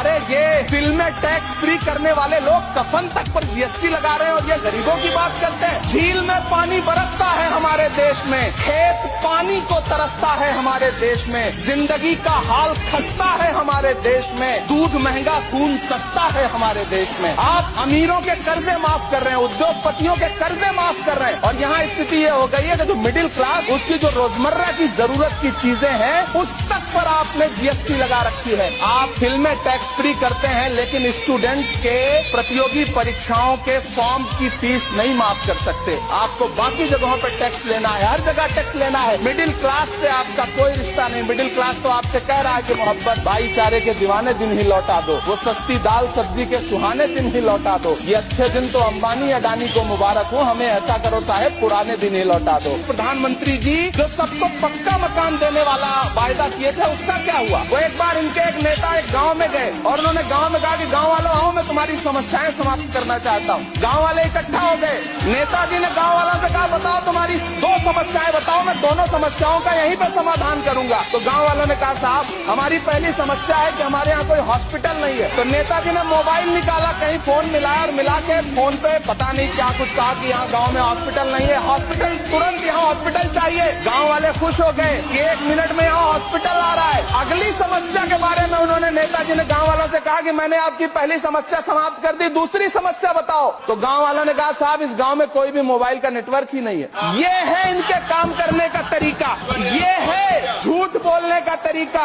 अरे ये फिल्में टैक्स फ्री करने वाले लोग कफन तक पर जीएसटी लगा रहे हैं और ये गरीबों की बात करते हैं। झील में पानी बरसता है हमारे देश में, खेत पानी को तरसता है हमारे देश में, जिंदगी का हाल खस्ता है हमारे देश में, दूध महंगा खून सस्ता है हमारे देश में। आप अमीरों के कर्जे माफ कर रहे हैं, उद्योगपतियों के कर्जे माफ कर रहे हैं और यहाँ स्थिति ये हो गई है कि जो मिडिल क्लास, उसकी जो रोजमर्रा की जरूरत की चीजें हैं उस तक पर आपने जीएसटी लगा रखी है। आप फिल्में टैक्स फ्री करते हैं लेकिन स्टूडेंट्स के प्रतियोगी परीक्षाओं के फॉर्म की फीस नहीं माफ कर सकते। आपको बाकी जगहों पर टैक्स लेना है, हर जगह टैक्स लेना है। मिडिल क्लास से आपका कोई रिश्ता नहीं। मिडिल क्लास तो आपसे कह रहा है कि मोहब्बत भाईचारे के दीवाने दिन ही लौटा दो, वो सस्ती दाल सब्जी के सुहाने दिन ही लौटा दो। ये अच्छे दिन तो अंबानी अडानी को मुबारक हो, हमें ऐसा करो साहेब पुराने दिन ही लौटा दो। प्रधानमंत्री जी जो सबको पक्का मकान देने वाला वायदा किए थे उसका क्या हुआ? वो एक बार इनके एक नेता एक गाँव में गए और उन्होंने गाँव में कहा कि गाँव वालों आओ, मैं तुम्हारी समस्याएं समाप्त करना चाहता हूँ। गाँव वाले इकट्ठा हो गए। नेताजी ने गाँव वालों से कहा बताओ तुम्हारी 2 समस्याएं बताओ, मैं दोनों समस्याओं का यहीं पर समाधान करूंगा। तो गाँव वालों ने कहा साहब हमारी पहली समस्या है कि हमारे यहाँ कोई हॉस्पिटल नहीं है। तो नेताजी ने मोबाइल निकाला, कहीं फोन मिलाया और मिला के फोन पे पता नहीं क्या कुछ कहा कि यहाँ गाँव में हॉस्पिटल नहीं है, हॉस्पिटल तुरंत यहाँ हॉस्पिटल चाहिए। गाँव वाले खुश हो गए कि 1 मिनट में यहाँ हॉस्पिटल आ रहा है। अगली समस्या के बारे में उन्होंने नेताजी ने गाँव वालों से कहा कि मैंने आपकी पहली समस्या समाप्त कर दी, दूसरी समस्या बताओ। तो गाँव वालों ने कहा साहब इस गाँव में कोई भी मोबाइल का नेटवर्क ही नहीं है। ये है इनके काम करने का तरीका, ये है झूठ बोलने का तरीका।